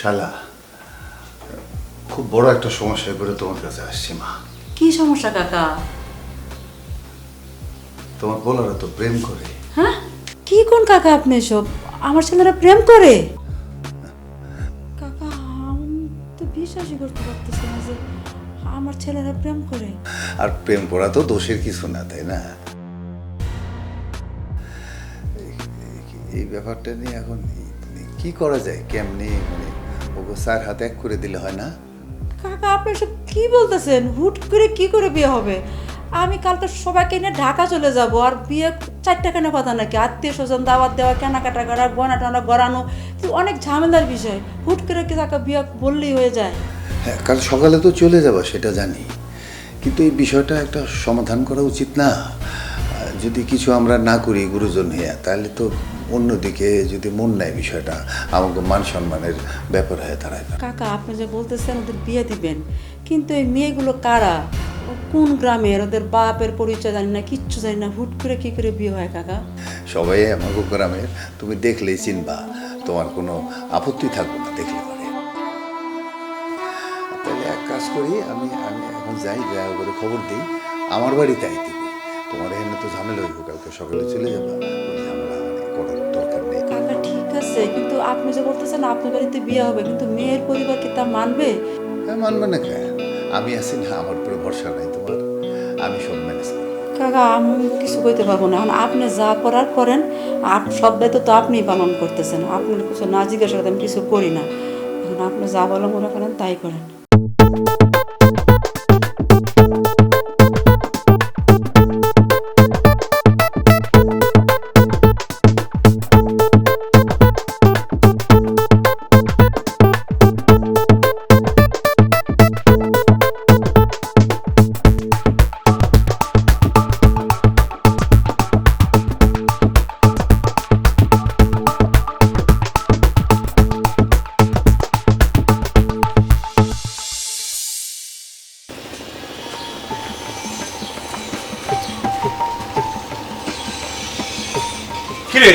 শালা, খুব বড় একটা সমস্যায় পড়ে তোমার কাছে আসছি মা। কি সমস্যা কাকা? তোমার বলারা তো প্রেম করে। হ্যাঁ, কি কোন কাকা আপনি সব? আমার ছেলেরা প্রেম করে? কাকা, আমি তো বিশ্বাসই করতে পারতেছি না যে আমার ছেলেরা প্রেম করে। আর প্রেম করা তো দোষের কিছু না, তাই না? এই ব্যাপারটা নিয়ে এখন কি করা যায়? কেমনি মানে ওকে স্যার হাতে এক করে দিলে হয় না? কাকা, আপনি সব কি বলতেছেন? হুট করে কি করে বিয়ে হবে? আমি কালকে সবাইকে নিয়ে ঢাকা চলে যাব, আর বিয়ে 4 টাকা না কথা নাকি? আত্মীয় স্বজন দাওয়াত দেওয়া, কেনাকাটা করা, গয়না টনা গড়ানো, অনেক ঝামেলার বিষয়। হুট করে কি কাকা বিয়ে বললেই হয়ে যায়? হ্যাঁ, কাল সকালে তো চলে যাবা, সেটা জানি, কিন্তু এই বিষয়টা একটা সমাধান করা উচিত না? যদি কিছু আমরা না করি গুরুজন হইয়া, তাহলে তো অন্যদিকে যদি মন নেয় বিষয়টা আমাকে মান সম্মানের ব্যাপার হয়ে দাঁড়ায় না। কাকা, আপনি যে বলতেছেন ওদের বিয়ে দিবেন, কিন্তু এই মেয়েগুলো কারা, কোন গ্রামের, ওদের বাপের পরিচয় জানি না, কিচ্ছু জানি না, হুট করে কি করে বিয়ে হয় কাকা? সবাই আমাকে গ্রামের, তুমি দেখলেই চিনবা, তোমার কোনো আপত্তি থাকবে না দেখলে পরে। তাহলে এক কাজ করি, আমি আমি এখন যাই, যা করে খবর দিই, আমার বাড়িতে আইতে করি। তোমার এখানে তো ঝামেলা হইব, কালকে সকালে চলে যাবা, ওই ঝামেলা মানে করার দরকার নেই। কাকা ঠিক আছে, কিন্তু আপনি যে বলতেছেন আপনার বাড়িতে বিয়ে হবে, কিন্তু মেয়ের পরিবার কি তা মানবে? হ্যাঁ, মানবে না কেন? আমি আছি না, আমার উপরে ভরসা নাই তোমার? আমি সব ম্যানেজ করব। কাকা, আমি কিছু কইতে পারবো না এখন। আপনি যা করার করেন, সব দায়িত্ব তো আপনিই পালন করতেছেন। আপনার কিছু না জিজ্ঞাসা করতে আমি কিছু করি না। এখন আপনি যা বলো মনে করেন তাই করেন। কিরে,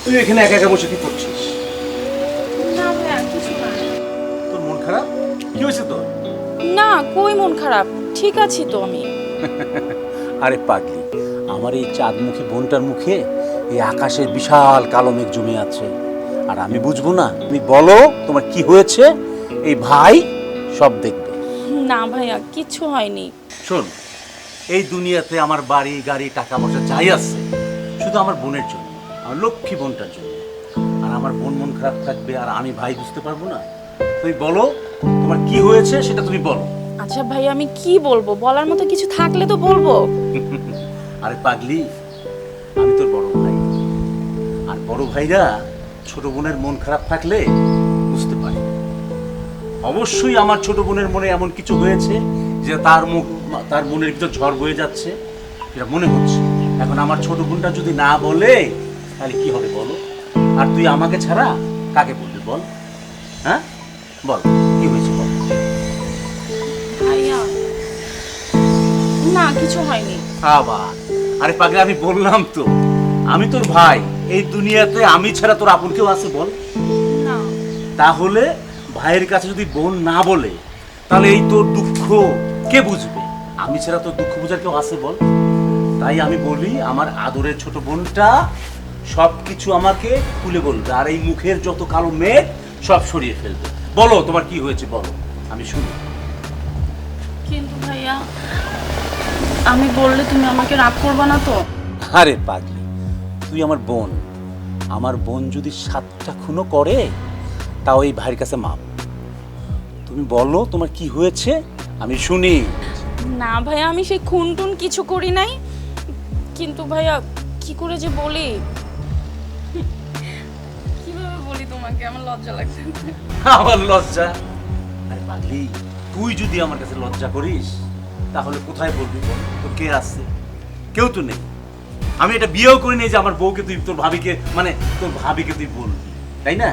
তুই এখানে একা একা বসে কি করছিস? না ভাইয়া, কিছু না। তোর মন খারাপ? কি হয়েছে তোর? না, কই মন খারাপ, ঠিক আছি তো আমি। আরে পাগলি, আমার এই চাঁদমুখী বোনটার মুখে এই আকাশের বিশাল কালো মেঘ জমে আছে, আর আমি বুঝবো না? তুমি বলো তোমার কি হয়েছে, এই ভাই সব দেখবে। না ভাইয়া, কিছু হয়নি। শোন, এই দুনিয়াতে আমার বাড়ি গাড়ি টাকা পয়সা যাই আছে শুধু আমার বোনের জন্য, আমার লক্ষ্মী বোনটার জন্য। আর আমার বোন মন খারাপ থাকবে আর আমি ভাই বুঝতে পারবো না? তুমি বলো তোমার কি হয়েছে, সেটা তুমি বলো। আচ্ছা ভাইয়া, আমি কি বলবো? বলার মতো কিছু থাকলে তো বলবো। আরে পাগলি, আমি তোর বড় ভাই, আর বড় ভাইরা ছোট বোনের মন খারাপ থাকলে বুঝতে পারে। অবশ্যই আমার ছোট বোনের মনে এমন কিছু হয়েছে যে তার মনের ভিতর ঝড় বয়ে যাচ্ছে, এটা মনে হচ্ছে। এখন আমার ছোট বোনটা যদি না বলে তাহলে কি হবে বলো? আর তুই আমাকে ছাড়া কাকে বলবি বল? হ্যাঁ বল, কি হয়েছে বল। ভাইয়া, না কিছু হয়নি। আবার আরে পাগলি, আমি বললাম তো আমি তোর ভাই, এই দুনিয়াতে আমি ছাড়া তোর আপন কেউ আছে বল? না। তাহলে ভাইয়ের কাছে যদি বোন না বলে তাহলে এই তোর দুঃখ কে বুঝবে? আমি ছাড়া তোর দুঃখ বোঝার কেউ আছে বল? তাই আমি বলি আমার আদরের ছোট বোনটা সব কিছু আমাকে খুলে বলবে, আর এই মুখের যত কালো মেঘ সব সরিয়ে ফেলবে। বলো তোমার কি হয়েছে বলো, আমি শুনি। কিন্তু ভাইয়া, আমি বললে তুমি আমাকে রাগ করবে না তো? আরে পাগলি, তুই আমার বোন, আমার বোন যদি 7টা খুনও করে তাও এই ভাইয়ের কাছে মাপ। তুমি বলো তোমার কি হয়েছে, আমি শুনি। না ভাইয়া, আমি সেই খুন টুন কিছু করি নাই। কিন্তু ভাইয়া, কি করে যে বলি, কিভাবে বলি তোমাকে, আমার লজ্জা লাগছে। আমার লজ্জা? আরে পাগলি, তুই যদি আমার কাছে লজ্জা করিস তাহলে কোথায় বলবি বল? তো কে আছে? কেউ তো নেই। আমি এটা বিয়েও করি নাই যে আমার বউকে তুই তোর ভাবিকে তুই বলবি, তাই না?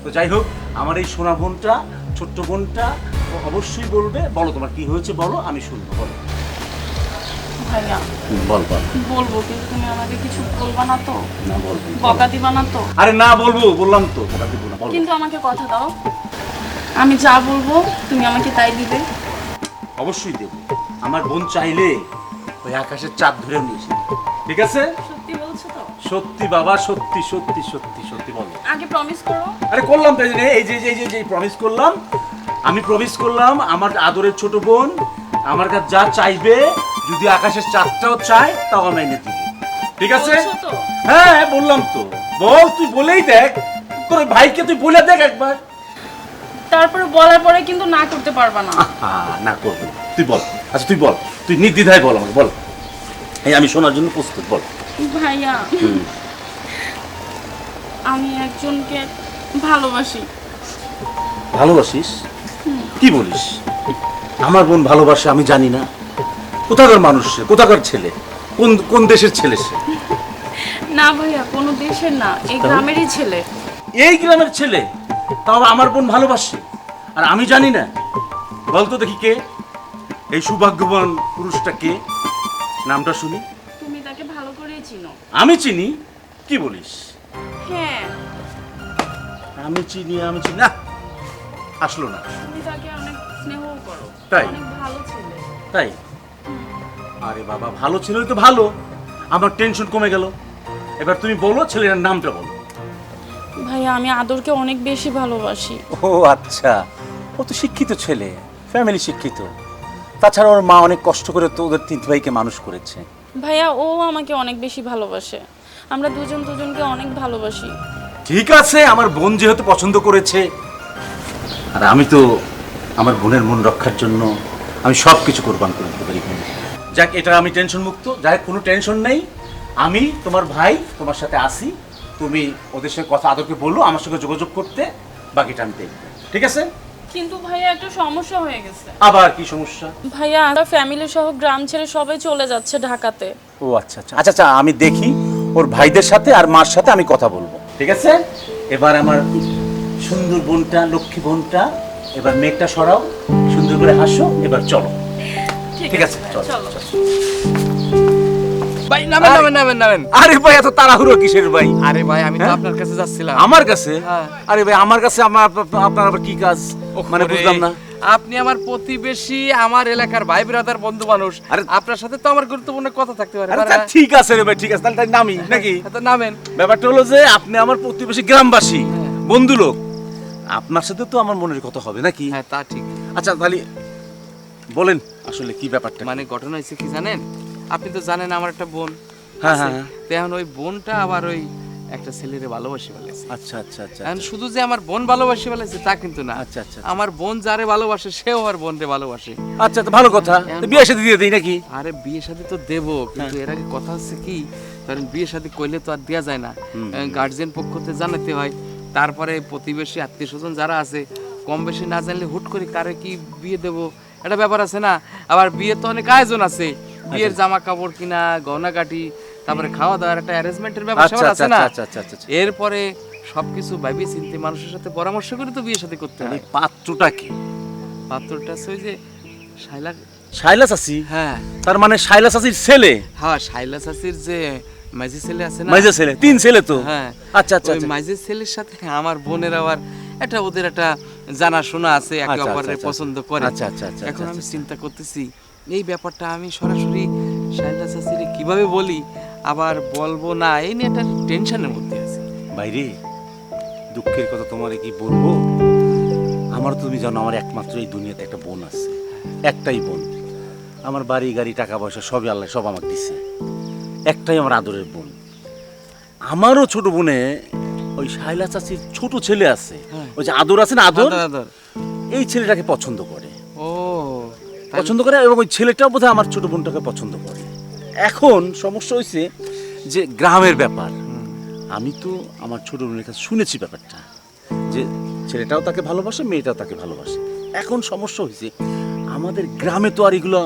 তো যাই হোক, আমার এই সোনা বোনটা, ছোট্ট বোনটা ও অবশ্যই বলবে। বলো তোমার কি হয়েছে বলো, আমি শুনবো, বলো। ভাইয়া বল বল। বলবো, কিন্তু তুমি আমাকে কিছু বলবা না তো? না বলবো। বকা দিবা না তো? আরে না বলবো, বললাম তো কথা দিব না, বল। কিন্তু আমাকে কথা দাও, আমি যা বলবো তুমি আমাকে তাই দিবে। অবশ্যই দেব। আমার বোন চাইলে ওই আকাশের চাঁদ ধরেও নিয়েছি, ঠিক আছে? সত্যি বলছো তো? সত্যি বাবা, সত্যি সত্যি সত্যি সত্যি বল। আগে প্রমিস করো। আরে করলাম তো, এই যে প্রমিস করলাম, আমি প্রমিস করলাম আমার আদরের ছোট বোন আমার কাছে যা চাইবে, যদি আকাশের চাঁদটাও চায় তাও আমি এনে দিব, ঠিক আছে? বলছো তো? হ্যাঁ বললাম তো। বল, তুই বলেই দেখ, তোর ওই ভাইকে তুই বলে দেখ একবার। তারপরে বলার পরে কিন্তু না করতে পারবা না। না করবো না। তুই বল, আচ্ছা তুই বল, তুই নির্দ্বিধায় বল আমাকে, বল। এই আমি শোনার জন্য প্রস্তুত, বল। ভাইয়া, আমি একজনকে ভালোবাসি। ভালোবাসিস? কি বলিস? আমার বোন ভালোবাসে আমি জানি না? কোথাকার মানুষ সে, কোথাকার ছেলে, কোন কোন দেশের ছেলে সে? না ভাইয়া, কোনো দেশের না, এই গ্রামেরই ছেলে। এই গ্রামের ছেলে, তাও আমার বোন ভালোবাসে আর আমি জানি না? বল তো দেখি কে এই সৌভাগ্যবান পুরুষটা, কে? নামটা শুনি। তুমি তাকে ভালো করেই চিনো। আমি চিনি? কি বলিস? হ্যাঁ, আমি চিনি না, আসলো না। তুমি তাকে অনেক স্নেহও করো। তাই? অনেক ভালো ছেলে। তাই? আরে বাবা, ভালো ছিল তো ভালো, আমার টেনশন কমে গেল। এবার তুমি বলো ছেলের নামটা বলো। ভাইয়া, আমি আদরকে অনেক বেশি ভালোবাসি। ও আচ্ছা, ও তো শিক্ষিত ছেলে, ফ্যামিলি শিক্ষিত। তাছাড়া ওর মা অনেক কষ্ট করে তো ওদের তিন ভাইকে মানুষ করেছে। ভাইয়া, ও আমাকে অনেক বেশি ভালোবাসে। আমরা দুজন দুজনকে অনেক ভালোবাসি। ঠিক আছে, আমার বোন যেহেতু পছন্দ করেছে, আর আমি তো আমার বোনের মন রক্ষার জন্য আমি সব কিছু কোরবান করে দিতে পারি। যাক, এটা আমি টেনশন মুক্ত, যাই কোনো টেনশন নেই। আমি তোমার ভাই তোমার সাথে আসি, তুমি ওদের সঙ্গে কথা আদরকে বললো আমার সঙ্গে যোগাযোগ করতে, বাকিটা আমি দেখব, ঠিক আছে? কিন্তু ভাইয়া, একটা সমস্যা হয়ে গেছে। আবার কি সমস্যা? ভাইয়া, আমরা ফ্যামিলি সহ গ্রাম ছেড়ে সবাই চলে যাচ্ছে ঢাকাতে। ও আচ্ছা আচ্ছা আচ্ছা আচ্ছা, আমি দেখি ওর ভাইদের সাথে আর মার সাথে আমি কথা বলবো, ঠিক আছে? এবার আমার সুন্দর বোনটা, লক্ষ্মী বোনটা, এবার মেঘটা সরাও, সুন্দর করে হাসো, এবার চলো। ঠিক আছে, চলো। ভাই নামেন নামেন নামেন নামেন। আরে ভাই, এত তাড়াহুড়ো কিসের ভাই? আরে ভাই, আমি তো হ্যাঁ? আপনার কাছে যাচ্ছিলাম। আমার কাছে? হ্যাঁ। আরে ভাই, আমার কাছে আপনার আবার কি কাজ? মানে ওরে, বুঝলাম না। আপনি আমার প্রতিবেশী, আমার এলাকার ভাই ব্রাদার, বন্ধু মানুষ। আরে- আপনার সাথে তো আমার গুরুত্বপূর্ণ কথা থাকতে পারে। আরে তা ঠিক আছে রে ভাই, ঠিক আছে, তাহলে তাই নামি নাকি? তো নামেন। ব্যাপারটা হলো যে আপনি আমার প্রতিবেশী গ্রামবাসী, বন্ধু লোক, আপনার সাথে তো আমার মনের কথা হবে নাকি? হ্যাঁ, তা ঠিক। আচ্ছা তাহলে বলেন আসলে কি ব্যাপারটা? মানে ঘটনা হয়েছে কি জানেন? আপনি তো জানেন আমার একটা বোন হ্যাঁ, আছে। হ্যাঁ। তো এখন ওই বোনটা আবার ওই একটা ছেলেরে ভালোবাসি ফেলেছে। আচ্ছা আচ্ছা আচ্ছা এখন শুধু যে আমার বোন ভালোবাসি ফেলেছে তা কিন্তু না। আচ্ছা, আচ্ছা, আমার বোন যারে ভালোবাসে সেও আমার বোনরে ভালোবাসে। আচ্ছা, তো ভালো কথা, তো বিয়ে সাথে দিয়ে দিই নাকি? আরে বিয়ে শাদী তো দেবো, কিন্তু এর আগে কথা হচ্ছে কি, ধরেন বিয়ে শাদী করলে তো আর দেওয়া যায় না, গার্জিয়ান পক্ষ থেকে জানাতে হয়। তারপরে প্রতিবেশী আত্মীয় স্বজন যারা আছে, কম বেশি না জানলে হুট করে কারে কি বিয়ে দেবো, একটা ব্যাপার আছে না? আবার বিয়ে তো অনেক আয়োজন আছে, বিয়ের জামা কাপড় কিনা, গহনা কাটি, তারপরে খাওয়া দাওয়ার একটা অ্যারেঞ্জমেন্টের ব্যাপার আচ্ছা স্যাপার আছে না? আচ্ছা আচ্ছা আচ্ছা। এরপরে সবকিছু ভাবি চিন্তে মানুষের সাথে পরামর্শ করে তো বিয়ে শাদী করতে এই হয়। পাত্রটা কি? পাত্রটা আছে ওই যে শাইলা। শাইলা চাচি? হ্যাঁ তার মানে শাইলা চাচির ছেলে? হ্যাঁ, শাইলা চাচির যে মাঝি ছেলে আছে না? মাইজে ছেলে, তিন ছেলে তো? হ্যাঁ। আচ্ছা আচ্ছা ওই আচ্ছা। মাঝির ছেলের সাথে আমার বোনের আবার একটা ওদের একটা জানাশোনা আছে, একে আচ্ছা, অপরের আচ্ছা, পছন্দ করে। আচ্ছা, আচ্ছা, আচ্ছা, এখন আচ্ছা, আমি আচ্ছা। চিন্তা করতেছি এই ব্যাপারটা আমি সরাসরি শাইলা চাচিরে কিভাবে বলি, আবার বলবো না, এই নিয়ে একটা টেনশনের মধ্যে আছি। বাইরে দুঃখের কথা তোমারে কি বলবো, আমার তুমি জানো আমার একমাত্র এই দুনিয়াতে একটা বোন আছে, একটাই বোন। আমার বাড়ি গাড়ি টাকা পয়সা সবই আল্লাহ সব আমাকে দিছে, একটাই আমার আদরের বোন। আমারও ছোট বোনে ওই শাইলা চাচির ছোট ছেলে আছে, হ্যাঁ। ওই যে আদর আছে না, আদর, আদর, আদর। এই ছেলেটাকে পছন্দ করে, ও তাহলে- পছন্দ করে, এবং ওই ছেলেটাও বোধহয় আমার ছোট বোনটাকে পছন্দ করে। এখন সমস্যা হয়েছে যে গ্রামের ব্যাপার, আমি তো আমার ছোট বোনের কাছে শুনেছি ব্যাপারটা, যে ছেলেটাও তাকে ভালোবাসে, মেয়েটাও তাকে ভালোবাসে। এখন সমস্যা হয়েছে আমাদের গ্রামে তো আর এগুলো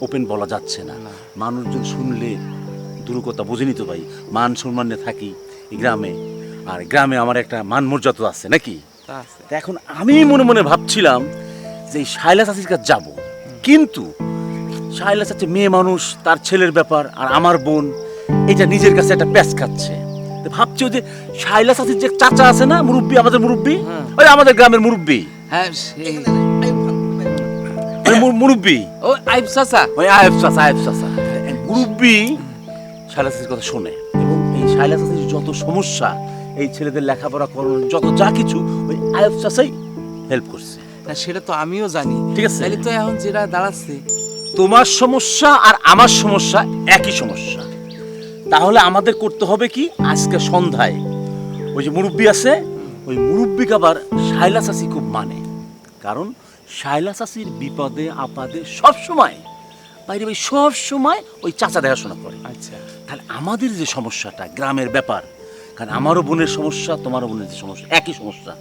ওপেন বলা যাচ্ছে না, মানুষজন শুনলে দুরকথা, বোঝেনি তো ভাই, মান সম্মানে থাকি এই গ্রামে, আর গ্রামে আমার একটা মান মর্যাদা আছে নাকি? তা আছে। তা এখন আমি মনে মনে ভাবছিলাম যে এই শাইলা চাচির কাছে যাবো, কিন্তু শাইলা চাচ্ছে মেয়ে মানুষ, তার ছেলের ব্যাপার, আর আমার বোন এটা নিজের কাছে একটা প্যাচ খাচ্ছে। তো ভাবছি ওই যে শাইলা চাচির যে চাচা আছে না, মুরব্বী, আমাদের মুরব্বী, ওই আমাদের গ্রামের মুরব্বী, হ্যাঁ সেই ওই মুরব্বী, ও আইব চাচা। ওই আয়েব চাচা মুরব্বী শাইলা চাচির কথা শোনে, এবং এই শাইলা চাচির যত সমস্যা, এই ছেলেদের লেখাপড়া করানোর যত যা কিছু, ওই আয়েব চাচাই হেল্প করছে। না সেটা তো আমিও জানি, ঠিক আছে। তাহলে তো এখন যেটা দাঁড়াচ্ছে, তোমার সমস্যা আর আমার সমস্যা একই সমস্যা। তাহলে আমাদের করতে হবে কি, আজকে সন্ধ্যায় ওই যে মুরব্বী আছে, ওই মুরব্বীকে আবার শাইলা চাচি খুব মানে, কারণ শাইলা চাচির বিপদে আপদে সব সময় বাইরে সব সময় ওই চাচা দেখাশোনা করে। আচ্ছা তাহলে আমাদের যে সমস্যাটা গ্রামের ব্যাপার, কারণ আমারও বোনের সমস্যা, তোমারও বোনের যে সমস্যা, একই সমস্যা,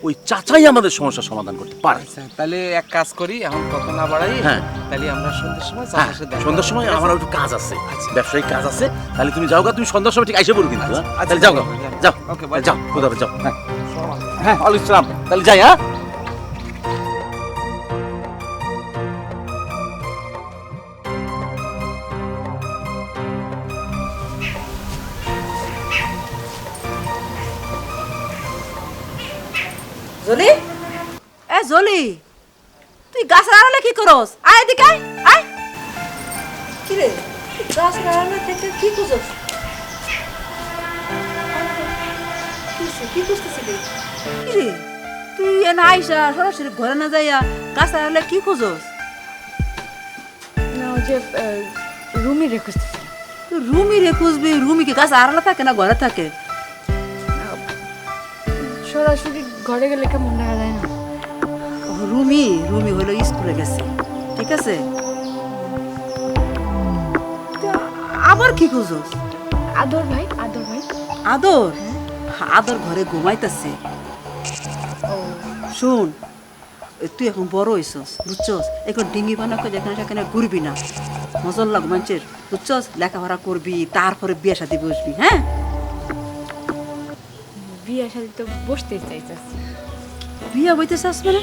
ওই চাচাই আমাদের সমস্যার সমাধান করতে পারে। আচ্ছা, তাহলে এক কাজ করি, এখন কথা না বাড়াই, হ্যাঁ। তাহলে আমরা সন্ধ্যের সময় হ্যাঁ, চাচার সাথে দেখা সন্ধ্যার সময় করবো। আমার একটু কাজ আছে, আচ্ছা। ব্যবসায়িক কাজ আছে। তাহলে তুমি যাও গা, তুমি সন্ধ্যার সময় ঠিক আইসে বলো কিন্তু, হ্যাঁ? আচ্ছা, তাহলে যাও গা, যাও। যাও, ওকে, বাই। যাও, খুদা হাফেজ, যাও। হ্যাঁ, হ্যাঁ, ওয়ালাইকুম আসসালাম। তাহলে যাই, হ্যাঁ। জলি, এ জলি, তুই গাছের আড়ালে কি করস? আয় এদিকে আয়, আয়। কি রে, তুই গাছের আড়ালে থেকে কি খুঁজস? কি খুঁজতেছিলি? কি রে, তুই এনে আইসা সরাসরি ঘরে না যাইয়া গাছের আড়ালে কি খুঁজস? না ওই যে রুমি রেখেছি। তুই রুমি রে খুঁজবি, রুমি কি গাছের আড়ালে থাকে না ঘরে থাকে? সরাসরি ঘরে গেলে কেমন দেখা যায় না? ও, রুমি হলো স্কুলে গেছে, ঠিক আছে? তা আবার কি খুঁজস? আদর ভাই। আদর? আদর ঘরে ঘুমাইতেছে। শোন, তুই এখন বড় হইছস, বুঝছস? এখন ডিঙ্গি বানাকে যেখানে সেখানে ঘুরবি না, নজর লাগ মানুষের, বুঝছস? লেখাপড়া করবি, তারপরে বিয়ে শাদী বসবি, হ্যাঁ? বিয়ে শাদি তো বসতে চাইছি। বিয়ে বইতে চাস মানে?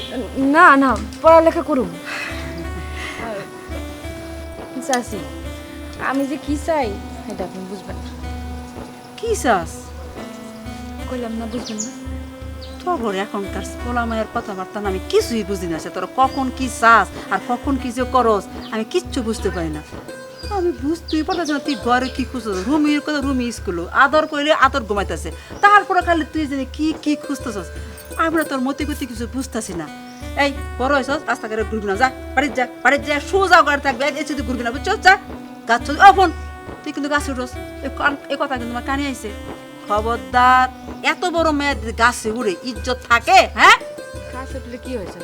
না পড়ালেখা করুম। চাচি, আমি যে কি চাই এটা আপনি বুঝবেন না। কি চাস? কইলাম না, বুঝবেন না। তোর এখনকার পোলা মায়ের কথাবার্তা না আমি কিছুই বুঝি না, সে তোর কখন কি চাস আর কখন কি যে করস আমি কিচ্ছু বুঝতে পারি না। আমি বুঝতেই পারতেছি না তুই ঘরে কি খুঁজতেছ। রুমির কথা, রুমি স্কুল আদর কইলে আদর ঘুমাইতেছে, তারপরে খালি তুই জানি কি খুঁজতেছস। আমরা তোর মতি গতি কিছু বুঝতেছি না। এই বড় হয়েছস, রাস্তাঘাটে ঘুরবি না, যা বাড়ির যা সোজা ঘরে থাকবে, এসে তুই ঘুরবি না, বুঝছস? যা গাছ চল। ও বোন, তুই কিন্তু গাছ উঠোস, এ কথা কিন্তু আমার কানে আইছে। খবরদার, এত বড় মেয়ে গাছে উড়ে ইজ্জত থাকে? হ্যাঁ, কাজ উঠলে কি হয়েছে?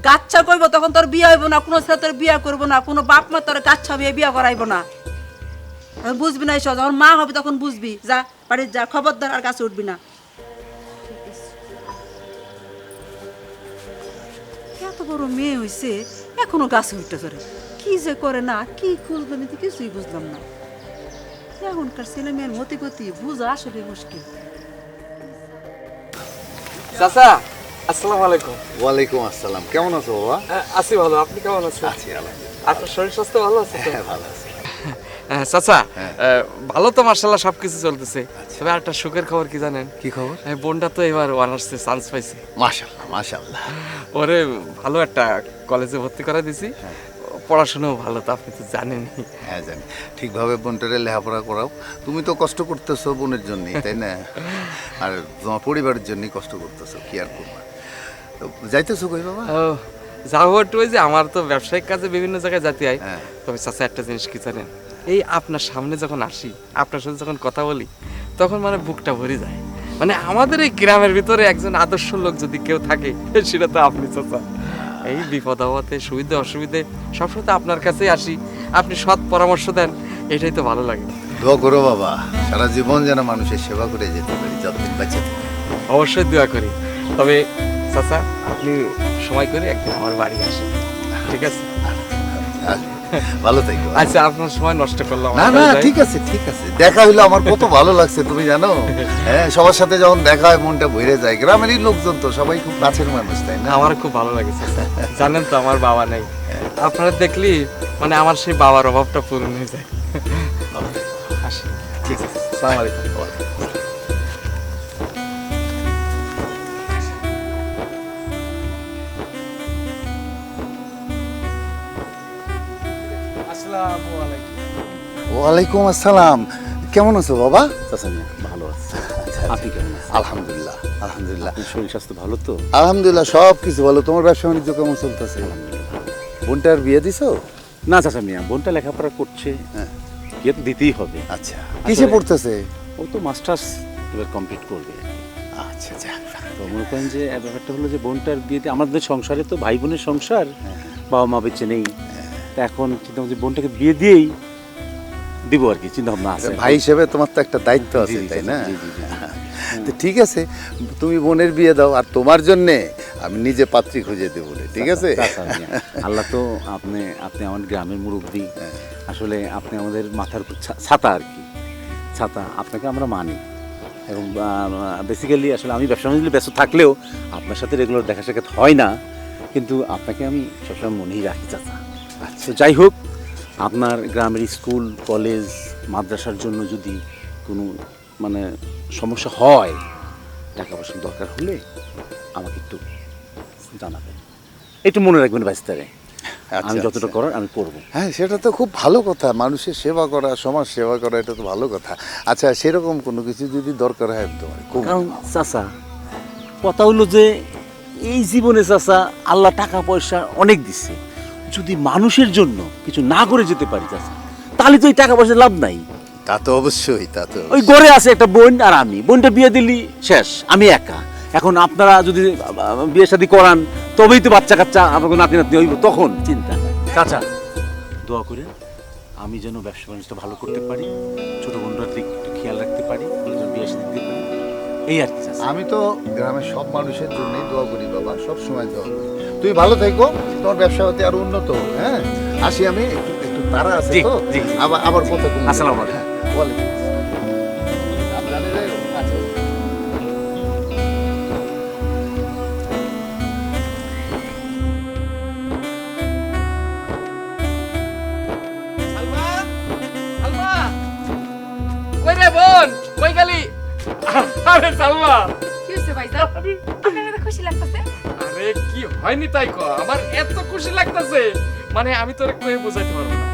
গাচ্ছা কইব তখন তোর বিয়ে হইব না, কোনো ছেলে তোর বিয়ে করবো না, কোনো বাপ মা তোর গাচ্ছা বিয়ে করাইব না। বুঝবি না এসব, যখন মা হবে তখন বুঝবি। যা বাড়ির যা, খবরদার আর গাছে উঠবি না। এত বড় মেয়ে হইছে এখনো গাছে উঠতে ধরে, কি যে করে না, কি খুঁজবে না, কিছুই বুঝলাম না। এখনকার ছেলে মেয়ের মতি গতি বুঝা আসলে মুশকিল। চাচা, আসসালামু আলাইকুম। ওয়ালাইকুম আসসালাম। কেমন আছো বাবা? আছি ভালো, আপনি কেমন আছেন? আছি আলহামদুলিল্লাহ। আপনার শরীর স্বাস্থ্য ভালো আছে তো? হ্যাঁ, ভালো আছি। চাচা, ভালো তো মার্শাল্লাহ সবকিছু চলতেছে, তবে একটা সুখের খবর কি জানেন? কি খবর? বোনটা তো এবার অনার্সে চান্স পাইছে। মাশাআল্লাহ। ওরে ভালো একটা কলেজে ভর্তি করে দিছি, পড়াশোনাও ভালো, তো আপনি তো জানেনই। হ্যাঁ জানি, ঠিকভাবে বোনটারে লেখাপড়া করাও। তুমি তো কষ্ট করতেছো বোনের জন্যই, তাই না? আর তোমার পরিবারের জন্যই কষ্ট করতেছো, কি আর করবা। তো যাইতেছো কই বাবা? ও যাবো একটু, ওই যে আমার তো ব্যবসায়িক কাজে বিভিন্ন জায়গায় যেতে হয়। হ্যাঁ। তবে চাচা একটা জিনিস কি জানেন, এই আপনার সামনে যখন আসি, আপনার সাথে যখন কথা বলি, তখন মানে বুকটা ভরে যায়। মানে আমাদের এই গ্রামের ভিতরে একজন আদর্শ লোক যদি কেউ থাকে, সেটা তো আপনি চাচা। এই বিপদ আপদে, সুবিধে অসুবিধে সবসময় তো আপনার কাছেই আসি, আপনি সৎ পরামর্শ দেন, এটাই তো ভালো লাগে। দোয়া করো বাবা, সারা জীবন যেন মানুষের সেবা করে যেতে পারি, যতদিন বেঁচে থাকি। অবশ্যই দোয়া করি। তবে চাচা, আপনি সময় করে একদিন আমার বাড়ি আসেন, ঠিক আছে? ভালো থাকো। আচ্ছা, আপনার সময় নষ্ট করলাম। না না, ঠিক আছে ঠিক আছে। দেখা হইলো আমার কত ভালো লাগছে তুমি জানো। হ্যাঁ, সবার সাথে যখন দেখা হয় মনটা ভরে যায়। গ্রামেরই লোকজন তো সবাই খুব কাছের মানুষ, তাই না? আমার খুব ভালো লাগে চাচা। জানেন তো আমার বাবা নেই, আপনারা দেখলি মানে আমার সেই বাবার অভাবটা পূরণ হয়ে যায়। আসি। ঠিক আছে। আসসালামু আলাইকুম। আসসালামু আলাইকুম। ওয়ালাইকুম আসসালাম। কেমন আছো বাবা? চাচা মিয়া ভালো আছে। আপনি কেমন আছেন? আলহামদুলিল্লাহ আলহামদুলিল্লাহ আপনার শরীর স্বাস্থ্য ভালো তো? আলহামদুলিল্লাহ, সব কিছু ভালো। তোমার ব্যবসা বাণিজ্য কেমন চলতেছে? বোনটার বিয়ে দিছো? না চাচা মিয়া, বোনটা লেখাপড়া করছে, হ্যাঁ। বিয়ে তো দিতেই হবে। আচ্ছা, কিসে পড়তেছে? ও তো মাস্টার্স এবার কমপ্লিট করবে। আচ্ছা যাক। তো মনে করেন যে ব্যাপারটা হলো যে বোনটার বিয়েতে আমাদের সংসারে তো ভাই বোনের সংসার, বাবা মা বেঁচে নেই, তা এখন চিন্তা করছি বোনটাকে বিয়ে দিয়েই দিব আর কি, চিন্তা ভাবনা আছে। ভাই হিসেবে তোমার তো একটা দায়িত্ব আছে, জি, জি, তাই না? জি, জি, জি। তো ঠিক আছে, তুমি বোনের বিয়ে দাও, আর তোমার জন্যে আমি নিজে পাত্রী খুঁজে দেবো, ঠিক আছে? চাচা মিয়া, আল্লাহ তো আপনি আপনি আমার গ্রামের মুরব্বী, আসলে আপনি আমাদের মাথার উপর ছাতা আর কি, ছাতা, আপনাকে আমরা মানি। এবং বেসিক্যালি আসলে আমি ব্যবসা বাণিজ্যে ব্যস্ত থাকলেও আপনার সাথে রেগুলার দেখা সাক্ষাৎ হয় না, কিন্তু আপনাকে আমি সবসময় মনেই রাখি চাচা। আচ্ছা যাই হোক, আপনার গ্রামের স্কুল কলেজ মাদ্রাসার জন্য যদি কোনো মানে সমস্যা হয়, টাকা পয়সার দরকার হলে আমাকে একটু জানাবেন, একটু মনে রাখবেন বাইস্তারে। আমি যতটা করার আমি করবো। হ্যাঁ, সেটা তো খুব ভালো কথা, মানুষের সেবা করা, সমাজ সেবা করা, এটা তো ভালো কথা। আচ্ছা, সেরকম কোনো কিছু যদি দরকার হয় তোমার খুব। কারণ চাচা কথা হলো যে এই জীবনে চাচা আল্লাহ টাকা পয়সা অনেক দিচ্ছে, যদি মানুষের জন্য কিছু না করে যেতে পারি চাচা, তাহলে তো এই টাকা পয়সা লাভ নাই। তা তো অবশ্যই, তা তো ওই ঘরে আছে একটা বোন আর আমি, বোনটা বিয়ে দিলি শেষ, আমি একা। এখন আপনারা যদি বিয়ে শাদী করান তবেই তো বাচ্চা কাচ্চা আমাকে নাতি নাতনি হইব, তখন চিন্তা। চাচা দোয়া করে আমি যেন ব্যবসা বাণিজ্যটা ভালো করতে পারি, ছোট বোনটার দিক একটু খেয়াল রাখতে পারি, ওদের জন্য বিয়ে শাদী দিতে পারি, এই আর কি চাচা। আমি তো গ্রামের সব মানুষের জন্যই দোয়া করি বাবা, সব সময় দোয়া করি। তুই ভালো থেকো, তোমার ব্যবসা হতে আরো উন্নত হোক। হ্যাঁ, আসি আমি, একটু একটু তারা আছে জি, তো, জি। আবার কথা বলবো। আসসালামু আলাইকুম। হ্যাঁ, ওয়ালাইকুম আসসালাম। সাবধানে যাইও। আচ্ছা। সালমা, সালমা, কই রে বোন, কই গেলি? আরে সালমা, কি হয়েছে ভাইজান? আপনার এত খুশি লাগতেছে? আরে কি হয়নি তাই কো, আমার এত খুশি লাগতেছে, মানে আমি তোরে কই বোঝাইতে পারবো না।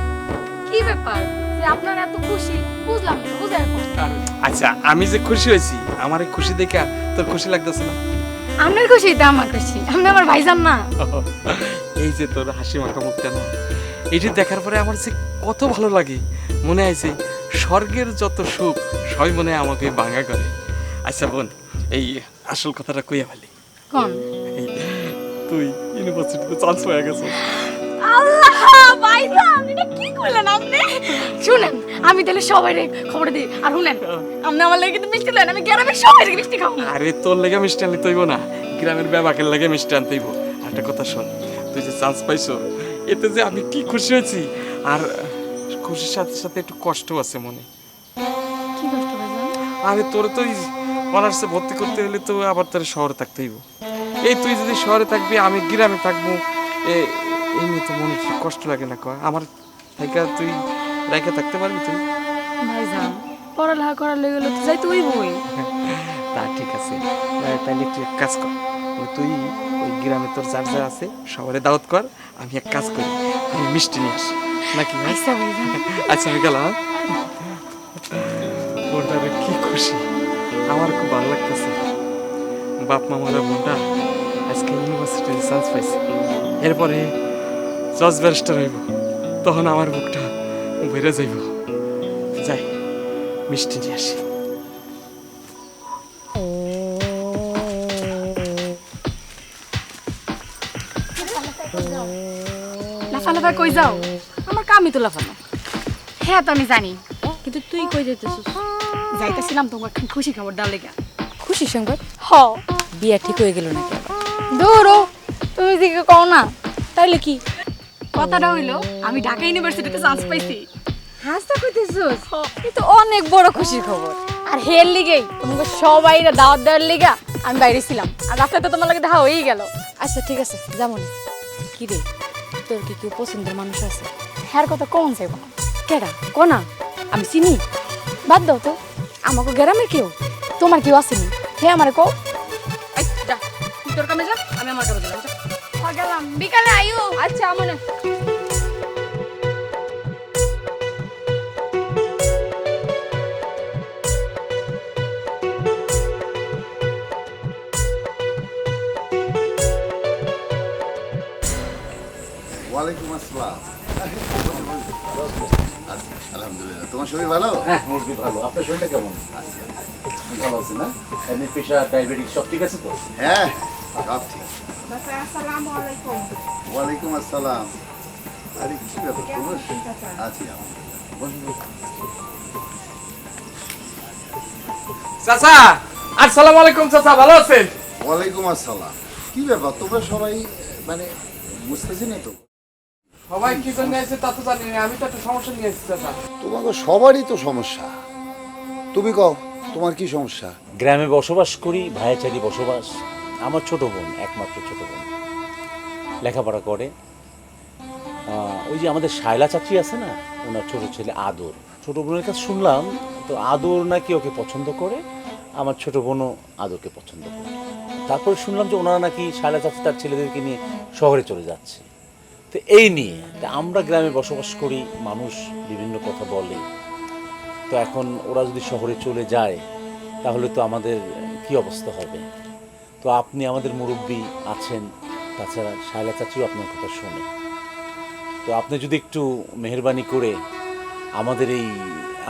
কি ব্যাপার যে আপনার এত খুশি? বুঝলাম না, বুঝাই এখন। আচ্ছা, আমি যে খুশি হয়েছি, আমার এই খুশি দেখে তোর খুশি লাগতেছে না? আপনার খুশি তো আমার খুশি, আপনি আমার ভাইজান না? এই যে তোর হাসি মাখা মুখটা না, এটি দেখার পরে আমার যে কত ভালো লাগে, মনে হয়েছে স্বর্গের যত সুখ সবাই মনে হয় আমাকে ভাঙা করে। আচ্ছা বোন, এই আসল কথাটা কইয়া ফেলি, কোন? তুই ইউনিভার্সিটিতে চান্স হয়ে গেছ। আল্লাহ ভাইজান, এটা কি করলেন আপনি? শুনেন, আমি তাহলে সবাইরে খবর দিই, আর শুনেন, আপনি আমার লাগে কিন্তু মিষ্টি লেন, আমি গ্রামের সবাইকে মিষ্টি খাবো। আরে তোর লেগে মিষ্টি আনতে হইব না, গ্রামের ব্যাপাকের লেগে মিষ্টি আনতে হইব। আর একটা কথা শোন, তুই যে চান্স পাইছো, এতে যে আমি কি খুশি হয়েছি, আর খুশির সাথে সাথে একটু কষ্ট আছে মনে। কি কষ্ট ভাইজান? আরে তোর তো অনার্সে ভর্তি করতে হলে তো আবার তোর শহরে থাকতে হইব। এই তুই যদি শহরে থাকবি, আমি গ্রামে থাকবো, এই নিয়ে তো মনে কষ্ট লাগে না? কয় আমার থাইকা তুই রাইখা থাকতে পারবি তুই? ভাইজান পড়ালেখা করার লেগে তো যাই তুই বই। তা ঠিক আছে, তাহলে তুই এক কাজ কর, তুই ওই গ্রামে তোর যার যা আছে শহরে দাওয়াত কর, আমি এক কাজ করি, আমি মিষ্টি নিয়ে আসি নাকি? আচ্ছা ভাইজান। আচ্ছা আমি গেলাম। বোনটারে কি খুশি, আমার খুব ভালো লাগতেছে। বাপ মামারা বোনটা আজকে ইউনিভার্সিটিতে চান্স পাইছে, এরপরে জজ ব্যারিস্টার হইব, তখন আমার বুকটা বেড়ে যাইব। যাই মিষ্টি নিয়ে আসি। লাফালাফা কই যাও? আমার কামই তো লাফানো। হ্যাঁ তো আমি জানি, কিন্তু তুই কই যাইতেছিস? যাইতেছিলাম তোমার খুশি খবর দেওয়ার লেগে। খুশি সংবাদ? হ। বিয়া ঠিক হয়ে গেল নাকি? ধরো তুমি দিকে কও না। তাইলে কি কথাটা হইলো, আমি ঢাকা ইউনিভার্সিটিতে চান্স পাইছি। হাসতে কইতেছস? এই তো অনেক বড় খুশির খবর। আর হের লিগেই তোমাকে সবাই দাওয়াত দেওয়ার লিগা আমি বাইরে ছিলাম, আর রাস্তায় তো তোমার লাগে দেখা হয়েই গেল। আচ্ছা ঠিক আছে, যেমন কি রে, তোর কি কেউ পছন্দের মানুষ আছে? হ্যার কথা কোন যাইব না কেডা কোনা আমি চিনি বাদ দাও তো আমাকে গ্রামের কেউ তোমার কেউ আসেনি হে আমারে কও যা তুই তোর কামে যা আমি আমার কামে গেলাম গেলাম বিকালে আইও আচ্ছা আমনে ওয়ালাইকুম আসসালাম। আলহামদুলিল্লাহ, তোমার শরীর ভালো? হ্যাঁ মুরগি ভালো। আপনার শরীরটা কেমন? ভালো আছে না? এমনি প্রেশার ডায়াবেটিস সব ঠিক আছে তো? হ্যাঁ, সব ঠিক। ওয়ালাইকুম আসসালাম। আরে কি ব্যাপার তোমার? আছি আমি। বসুন, বসুন। চাচা আসসালামু আলাইকুম। চাচা ভালো আছেন? ওয়ালাইকুম আসসালাম। কি ব্যাপার তোমরা সবাই মানে বুঝতেছি না তো? সবাই কি জন্য এসেছে তা তো জানি না, আমি তো একটা সমস্যা নিয়ে এসেছি চাচা। তোমাকে সবারই তো সমস্যা। তুমি কও তোমার কি সমস্যা? গ্রামে বসবাস করি, ভাইচারি বসবাস। আমার ছোট বোন, একমাত্র ছোট বোন, লেখাপড়া করে। ওই যে আমাদের শায়লা চাচি আছে না, ওনার ছোট ছেলে আদর, ছোট বোনের কাছে শুনলাম তো আদর নাকি ওকে পছন্দ করে, আমার ছোট বোনও আদরকে পছন্দ করে। তারপরে শুনলাম যে ওনারা নাকি শায়লা চাচি তার ছেলেদেরকে নিয়ে শহরে চলে যাচ্ছে। তো এই নিয়ে তা আমরা গ্রামে বসবাস করি, মানুষ বিভিন্ন কথা বলে। তো এখন ওরা যদি শহরে চলে যায় তাহলে তো আমাদের কি অবস্থা হবে? তো আপনি আমাদের মুরব্বী আছেন, তাছাড়া শায়লা চাচিও আপনার কথা শোনে। তো আপনি যদি একটু মেহেরবানি করে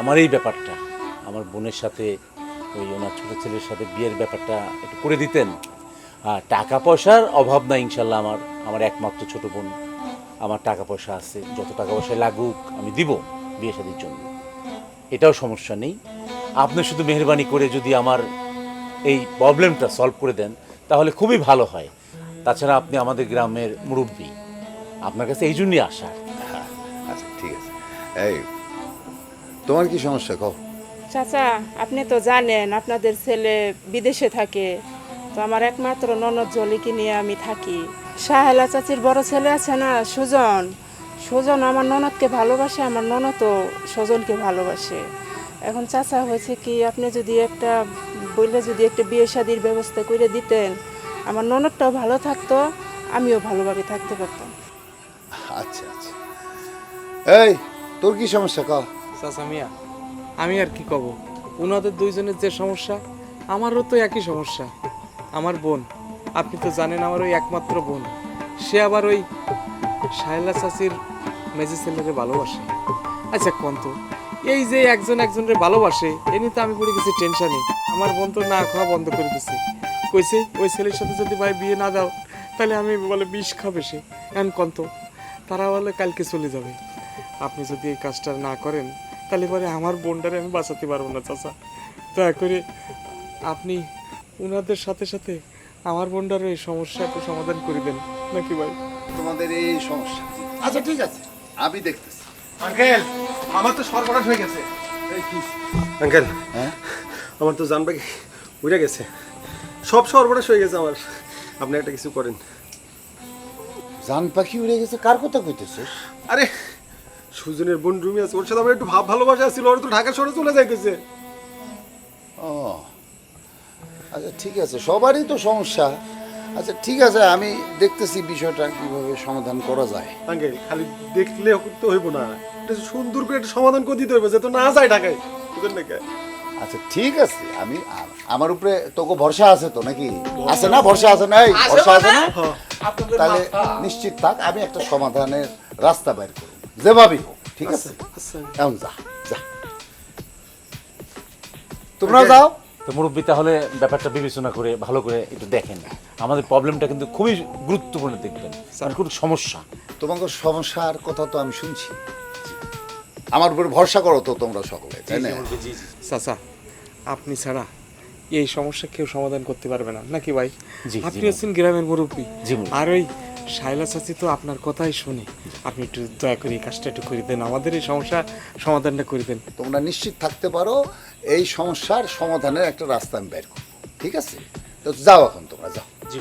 আমার এই ব্যাপারটা, আমার বোনের সাথে ওই ওনার ছোটো ছেলের সাথে বিয়ের ব্যাপারটা একটু করে দিতেন। আর টাকা পয়সার অভাব নাই ইনশাল্লাহ। আমার একমাত্র ছোট বোন, আমার টাকা পয়সা আছে, যত টাকা পয়সা লাগুক আমি দিব বিয়ে শাদির জন্য, এটাও সমস্যা নেই। আপনি শুধু মেহেরবানি করে যদি আমার এই প্রবলেমটা সলভ করে দেন তাহলে খুবই ভালো হয়। তাছাড়া আপনি আমাদের গ্রামের মুরব্বী, আপনার কাছে এই জন্যই আসা। আচ্ছা ঠিক আছে। এই তোমার কি সমস্যা কও? চাচা আপনি তো জানেন আপনাদের ছেলে বিদেশে থাকে, তো আমার একমাত্র ননদ জলিকে নিয়ে আমি থাকি। সাহেলা চাচির বড় ছেলে আছে না সুজন, সুজন আমার ননদকে ভালোবাসে, আমার ননদও সুজনকে ভালোবাসে। এখন চাচা হয়েছে কি আপনি যদি একটা বললে যদি একটা বিয়ে শাদির ব্যবস্থা করে দিতেন, আমার ননদটাও ভালো থাকতো, আমিও ভালোভাবে থাকতে পারতাম। আচ্ছা আচ্ছা। এই তোর কি সমস্যা কও? চাচা মিয়া আমি আর কি কব, ওনাদের দুইজনের যে সমস্যা আমারও তো একই সমস্যা। আমার বোন, আপনি তো জানেন আমার ওই একমাত্র বোন, সে আবার ওই শায়লা চাচির মেজে ছেলেরে ভালোবাসে। আচ্ছা কন্ত এই যে একজন একজনের ভালোবাসে এ নিয়ে তো আমি পড়ে গেছি টেনশনে। আমার বোন তো না খাওয়া বন্ধ করে দিছে, কইছে ওই ছেলের সাথে যদি ভাই বিয়ে না দাও তাহলে আমি বলে বিষ খাবে সে। এখন কন্ত তারা বলে কালকে চলে যাবে। আপনি যদি এই কাজটা না করেন তাহলে পরে আমার বোনটারে আমি বাঁচাতে পারবো না চাচা। দয়া করে আপনি ওনাদের সাথে সাথে আমার বোনটারও এই সমস্যা একটু সমাধান করে দেন নাকি ভাই? তোমাদের এই সমস্যা। আচ্ছা ঠিক আছে, আমি দেখতেছি। আঙ্কেল আমার তো সর্বনাশ হয়ে গেছে। আঙ্কেল হ্যাঁ আমার তো জান বাকি উড়ে গেছে, সব সর্বনাশ হয়ে গেছে আমার। আপনি একটা কিছু করেন। জান পাখি উড়ে গেছে? কার কথা কইতেছিস? আরে সুজনের বোন রুমি আছে, ওর সাথে আমার একটু ভাব ভালোবাসা ছিল, ওর তো ঢাকা শহরে চলে যাইতেছে। ও আচ্ছা ঠিক আছে, সবারই তো সমস্যা। আচ্ছা ঠিক আছে, আমি দেখতেছি বিষয়টা কিভাবে সমাধান করা যায়। আঙ্কেল খালি দেখলে তো হইব না, এটা সুন্দর করে একটা সমাধান করে দিতে হবে, যে তো না যায় ঢাকায় বুঝলেন নাকি? আচ্ছা ঠিক আছে, আমি আমার উপরে তোকে ভরসা আছে তো নাকি? আছে না ভরসা? আছে না? এই ভরসা আছে না? তাহলে নিশ্চিত থাক, আমি একটা সমাধানের রাস্তা বের করব যেভাবেই হোক। ঠিক আছে, এখন যা যা, তোমরা যাও। তো মুরব্বী তাহলে ব্যাপারটা বিবেচনা করে ভালো করে একটু দেখেন। আমাদের প্রবলেমটা কিন্তু খুবই গুরুত্বপূর্ণ, দেখবেন কারণ খুব সমস্যা। তোমাকে সমস্যার কথা তো আমি শুনছি, আমার উপরে ভরসা করো তো তোমরা সকলে, তাই না? চাচা আপনি ছাড়া এই সমস্যা কেউ সমাধান করতে পারবে না নাকি ভাই? জি, আপনি জি, হচ্ছেন গ্রামের মুরব্বী, জি, মুরব্বি। আর ওই শায়লা চাচি তো আপনার কথাই শুনে। আপনি একটু দয়া করে এই কাজটা একটু করে দেন, আমাদের এই সমস্যা সমাধানটা করে দেন। তোমরা নিশ্চিত থাকতে পারো এই সমস্যার সমাধানের একটা রাস্তা আমি বের করবো। ঠিক আছে, তো যাও এখন, তোমরা যাও। জি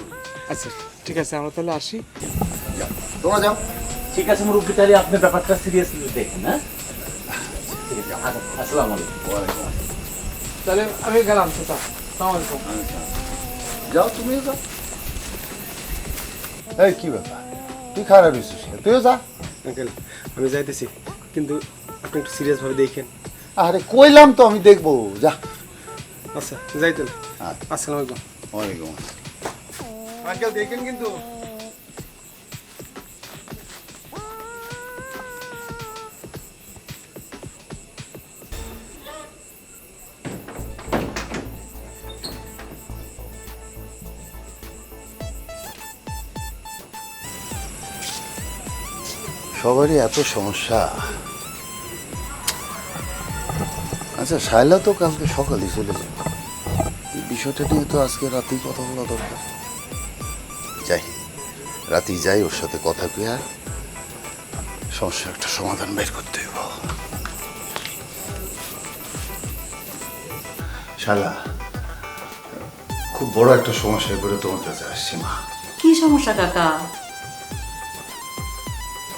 আচ্ছা ঠিক আছে, আমরা তাহলে আসি। যাও তোমরা যাও। ঠিক আছে মুরব্বী, তাহলে আপনার ব্যাপারটা সিরিয়াসলি দেখেন। হ্যাঁ, ঠিক আছে, আসসালামু আলাইকুম। তাহলে আমি গেলাম চাচা, আসসালামু আলাইকুম। যাও, তুমিও যাও। এই কি ব্যাপার, তুই খারাপ হয়েছিস, তুইও যা। আঙ্কেল আমি যাইতেছি, কিন্তু আপনি একটু সিরিয়াস ভাবে দেখেন। আরে কইলাম তো আমি দেখবো, যা। আচ্ছা যাইতেন। আচ্ছা। আসসালামু আলাইকুম। ওয়ালাইকুম আঙ্কেল দেখেন কিন্তু। সবারই এত সমস্যা। আচ্ছা, শায়লা তো কালকে সকালেই চলে যাবে, এই বিষয়টা নিয়ে তো আজকে রাতেই কথা বলা দরকার। যাই, রাতেই যাই, ওর সাথে কথা কয়ে আর সমস্যার একটা সমাধান বের করতে হইব। শালা, খুব বড় একটা সমস্যায় করে তোমার কাছে আসছি মা। কি সমস্যা কাকা?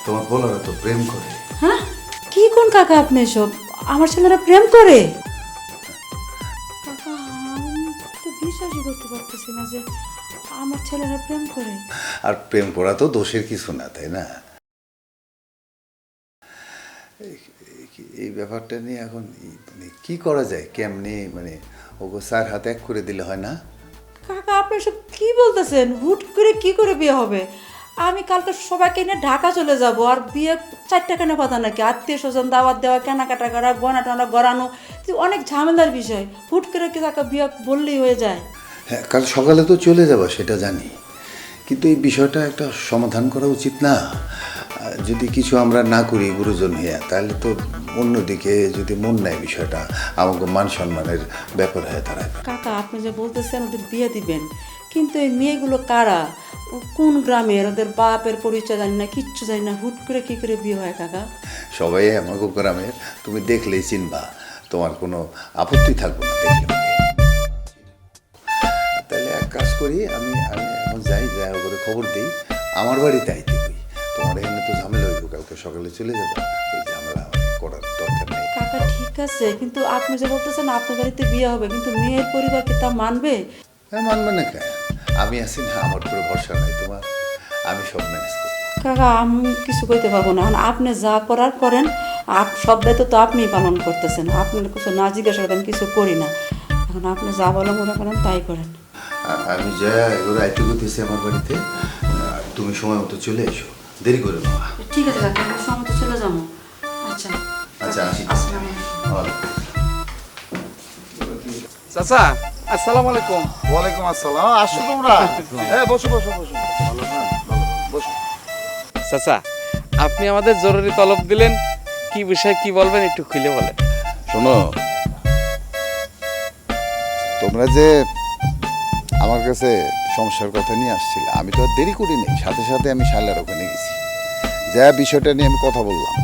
তোমার বলারা তো প্রেম করে। হ্যাঁ, কি কোন কাকা আপনি এসব? আমার ছেলেরা প্রেম করে? কাকা, আমি তো বিশ্বাসই করতে পারতেছি না যে আমার ছেলেরা প্রেম করে। আর প্রেম করা তো দোষের কিছু না, তাই না? এই ব্যাপারটা নিয়ে এখন মানে কি করা যায়, কেমনি মানে ওকে স্যার হাতে এক করে দিলে হয় না? কাকা, আপনি এসব কি বলতেছেন? হুট করে কি করে বিয়ে হবে? আমি কালকে সবাইকে নিয়ে ঢাকা চলে যাব, আর বিয়ে 4 টাকা না কথা নাকি? আত্মীয় স্বজন দাওয়াত দেওয়া, কেনাকাটা করা, গয়না টনা গড়ানো, অনেক ঝামেলার বিষয়। হুট করে কি কাকা বিয়ে বললেই হয়ে যায়? হ্যাঁ, কাল সকালে তো চলে যাবো সেটা জানি, কিন্তু এই বিষয়টা একটা সমাধান করা উচিত না? যদি কিছু আমরা না করি গুরুজন হইয়া, তাহলে তো অন্যদিকে যদি মন নেয় বিষয়টা আমাকে মান সম্মানের ব্যাপার হয়ে দাঁড়ায়। কাকা, আপনি যে বলতেছেন ওদের বিয়ে দিবেন, কিন্তু এই মেয়েগুলো কারা, ও কোন গ্রামের, ওদের বাপের পরিচয় জানি না, কিচ্ছু জানি না, হুট করে কি করে বিয়ে হয় কাকা? সবাই আমাকে গ্রামের, তুমি দেখলেই চিনবা, তোমার কোনো আপত্তি থাকবে না দেখলে পরে। তাহলে এক কাজ করি, আমি আমি এখন যাই, যাই করে খবর দিই, আমার বাড়িতে আইতে কই। তোমার এখানে তো ঝামেলা হইব, কালকে সকালে চলে যাবো, ওই ঝামেলা করার দরকার নেই। কাকা ঠিক আছে, কিন্তু আপনি যে বলতেছেন আপনার বাড়িতে বিয়ে হবে, কিন্তু মেয়ের পরিবার কি তা মানবে? হ্যাঁ, মানবে না কেন? আমি আছি না, আমার উপরে ভরসা নাই তোমার, আমি সব ম্যানেজ করবো। কাকা, আমি কিছু কইতে পারবো না, এখন আপনি যা করার করেন, সব দায়িত্ব তো আপনিই পালন করতেছেন, আপনার কিছু না জিজ্ঞাসা করে আমি কিছু করি না। এখন আপনি যা বলো মনে করেন তাই করেন। আমি যা এগুলো আইতে করতেছি আমার বাড়িতে, তুমি সময় মতো চলে এসো, দেরি করে বাবা। ঠিক আছে কাকা, আমি সময় মতো চলে যাবো। আচ্ছা আচ্ছা, আসি। চাচা, আসসালামু আলাইকুম। ওয়ালাইকুম আসসালাম। আসো তোমরা, বসো বসো বসো। বসো। চাচা, আপনি আমাদের জরুরি তলব দিলেন, কি বিষয় কি বলবেন একটু খুলে বলেন। শোনো, তোমরা যে আমার কাছে সমস্যার কথা নিয়ে আসছিলে, আমি তো আর দেরি করিনি, সাথে সাথে আমি শালার ওখানে গেছি, যা বিষয়টা নিয়ে আমি কথা বললাম।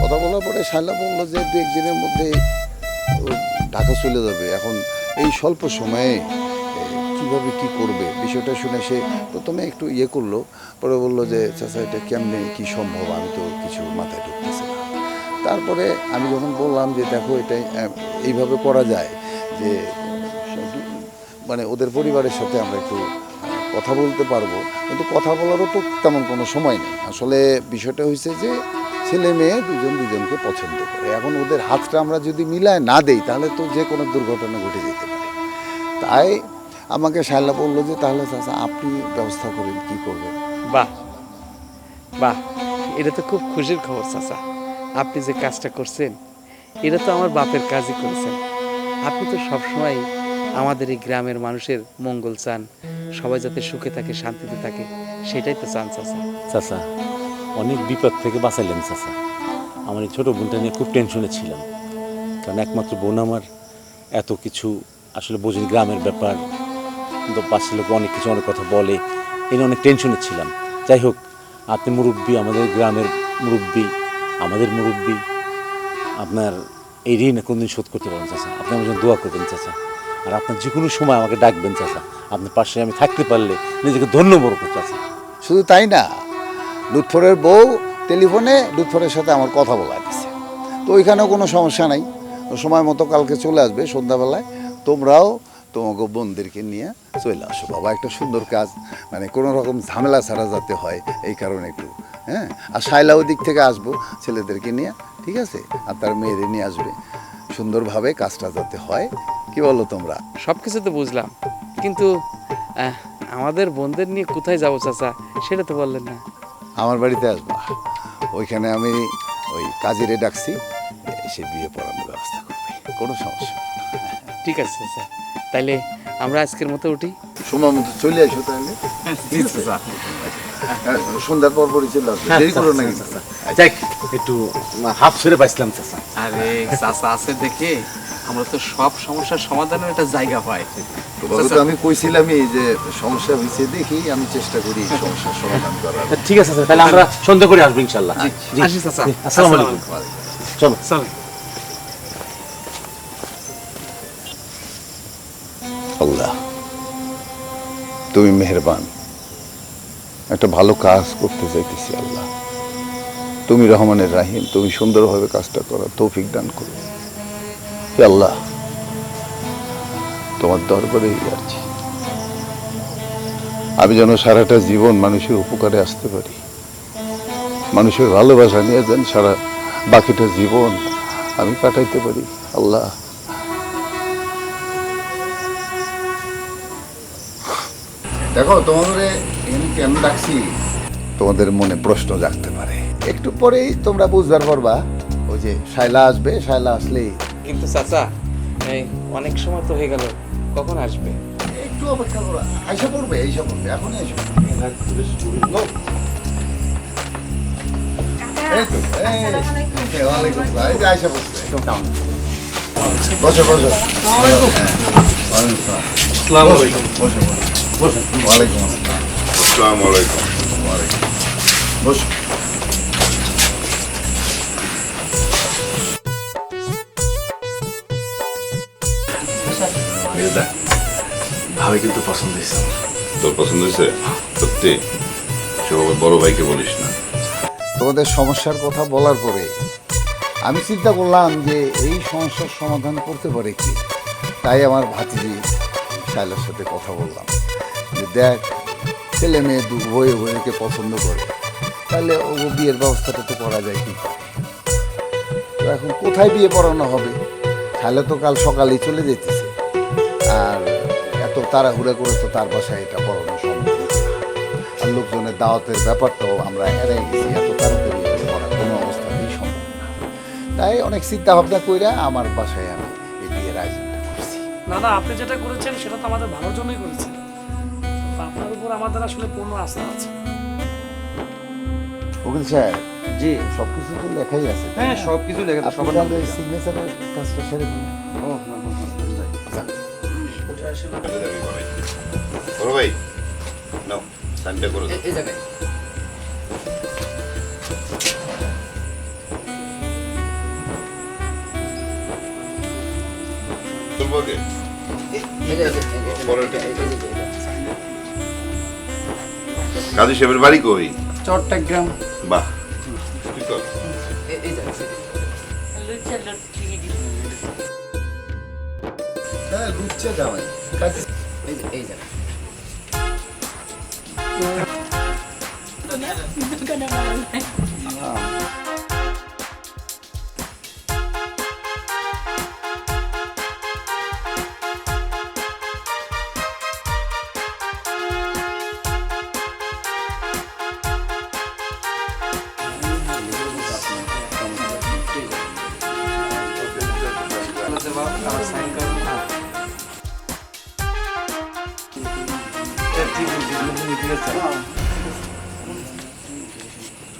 কথা বলার পরে শালা বললো যে 2-1 দিনের মধ্যে ও ঢাকা চলে যাবে। এখন এই স্বল্প সময়ে কিভাবে কি করবে, বিষয়টা শুনে সে প্রথমে একটু ইয়ে করলো, পরে বললো যে চাচা এটা কেমনে কি সম্ভব, আমি তো কিছু মাথায় ঢুকতেছে না। তারপরে আমি যখন বললাম যে দেখো এটা এইভাবে করা যায়, যে মানে ওদের পরিবারের সাথে আমরা একটু কথা বলতে পারবো, কিন্তু কথা বলারও তো তেমন কোনো সময় নেই। আসলে বিষয়টা হয়েছে যে ছেলে মেয়ে দুজন দুজনকে পছন্দ করে, এখন ওদের হাতটা আমরা যদি মিলায় না দেই তাহলে তো যে কোনো দুর্ঘটনা ঘটে যেতে পারে। তাই আমাকে শায়লা বললো যে তাহলে চাচা আপনি ব্যবস্থা করেন, কি করবেন। বাহ বাহ, এটা তো খুব খুশির খবর চাচা। আপনি যে কাজটা করছেন এটা তো আমার বাপের কাজই করেছেন। আপনি তো সবসময় আমাদের এই গ্রামের মানুষের মঙ্গল চান, সবাই যাতে সুখে থাকে, শান্তিতে থাকে, সেটাই তো চান চাচা। চাচা, অনেক বিপদ থেকে বাঁচাইলেন চাচা। আমার এই ছোটো বোনটা নিয়ে খুব টেনশনে ছিলাম, কারণ একমাত্র বোন আমার, এত কিছু আসলে বোঝেন, গ্রামের ব্যাপার, কিন্তু পাশের লোক অনেক কিছু অনেক কথা বলে, এই নিয়ে অনেক টেনশনে ছিলাম। যাই হোক, আপনি মুরব্বী, আমাদের গ্রামের মুরব্বী, আমাদের মুরব্বী, আপনার এই ঋণ কোনদিন শোধ করতে পারবেন চাচা। আপনি আমার জন্য দোয়া করবেন চাচা, আর আপনার যে কোনো সময় আমাকে ডাকবেন চাচা। আপনার পাশে আমি থাকতে পারলে নিজেকে ধন্য মনে করতে চাচা। শুধু তাই না, লুৎফরের বউ টেলিফোনে লুৎফরের সাথে আমার কথা বলা দিছে। তো ওইখানেও কোনো সমস্যা নাই, সময় মতো কালকে চলে আসবে সন্ধ্যাবেলায়। তোমরাও তোমাকে বোনদেরকে নিয়ে চলে আসো বাবা, একটা সুন্দর কাজ, মানে কোনো রকম ঝামেলা ছাড়া যাতে হয় এই কারণে একটু। হ্যাঁ, আর শাইলাও দিক থেকে আসবো ছেলেদেরকে নিয়ে, ঠিক আছে, আর তার মেয়েদের নিয়ে আসবে, সুন্দরভাবে কাজটা যাতে হয়। কি বলো তোমরা? সব কিছু তো বুঝলাম, কিন্তু আমাদের বোনদের নিয়ে কোথায় যাবো চাচা সেটা তো বললেন না। আমার বাড়িতে আসবা, ওইখানে আমি ওই কাজেরে ডাকছি, সে বিয়ে পড়ানোর ব্যবস্থা করবে, কোনো সমস্যা নেই। ঠিক আছে চাচা, তাইলে আমরা আজকের মতো উঠি। সময় মতো চলে আসো তাহলে। সন্ধ্যার পর পরই চলে আসবে, দেরি করো না কিন্তু। যাই একটু হাফ ছেড়ে পাইছিলাম চাচা। আরে চাচা আছে দেখে আমরা তো সব সমস্যার সমাধানের একটা জায়গা পাই। তোমাকে তো আমি কইছিলামই যে সমস্যা হয়েছে, দেখি আমি চেষ্টা করি সমস্যার সমাধান করার। ঠিক আছে চাচা, তাহলে আমরা সন্ধ্যা করে আসবো ইনশাল্লাহ। জি আসি চাচা। আসসালামু আলাইকুম। চলো চলো। আল্লাহ তুমি মেহেরবান, একটা ভালো কাজ করতে চাইতেছি আল্লাহ, তুমি রহমানের রাহিম, তুমি সুন্দরভাবে কাজটা করার তৌফিক দান করো। হে আল্লাহ, তোমার দরবারে আছি, আমি যেন সারাটা জীবন মানুষের উপকারে আসতে পারি, মানুষের ভালোবাসা নিয়ে যেন সারা বাকিটা জীবন আমি কাটাইতে পারি। আল্লাহ, দেখো তোমাদের এখানে কেন ডাকছি, তোমাদের মনে প্রশ্ন জাগতে পারে, একটু পরেই তোমরা বুঝবার পারবা। ওই যে শায়লা আসবে, শায়লা আসলেই কিন্তু চাচা এই অনেক সময় তো হয়ে গেল, কখন আসবে? একটু অপেক্ষা করো, আইসা পড়বে, আইসা পড়বে, এখনই আইসা পড়বে। এই তো, ওয়ালাইকুম আসসালাম, এই যে আইসা পড়ছে। বসো বসো। ওয়ালাইকুম আসসালাম। বসো বসো। ওয়ালাইকুম আসসালাম। আসসালামু আলাইকুম। ওয়ালাইকুম। বসো। ভাবে কিন্তু পছন্দ হয়েছে। তোর পছন্দ হয়েছে? সত্যি? সেভাবে বড় ভাইকে বলিস না। তোমাদের সমস্যার কথা বলার পরে আমি চিন্তা করলাম যে এই সমস্যার সমাধান করতে পারে কি, তাই আমার ভাতিজি শায়লার সাথে কথা বললাম যে দেখ, ছেলে মেয়ে উভয়ে উভয়কে পছন্দ করে, তাহলে ও বিয়ের ব্যবস্থাটা তো করা যায় কি করে। তো এখন কোথায় বিয়ে পড়ানো হবে? তাহলে তো কাল সকালেই চলে যেতেছে, আর এত তাড়াহুড়া করে তো তার বাসায় এটা পড়ানো সম্ভব না। আর লোকজনের দাওয়াতের ব্যাপারটাও আমরা এড়াই গেছি, এত তাড়াতাড়ি এটা করা কোনো অবস্থাতেই সম্ভব না। তাই অনেক চিন্তা ভাবনা কইরা আমার বাসায় আমি এই বিয়ের আয়োজনটা করছি। দাদা, আপনি যেটা করেছেন সেটা তো আমাদের ভালোর জন্যই করেছেন। তো আপনার উপর আমাদের আসলে পূর্ণ আস্থা আছে। উকিল সাহেব, জি, সবকিছু তো লেখাই আছে। হ্যাঁ, সবকিছু লেখা আছে, সবার নাম লেখা আছে। সিগনেচারের কাজটা সেরে দিন। বড় ভাই, নাও সাইনটা করে দাও। এই জায়গায় তোর বউকে? পরেরটা। কাজী সাহেবের বাড়ি কই? চট্টগ্রাম। বাহ, তুই কর। হ্যাঁ, লুচ্চা জামাই। এই জায়গায়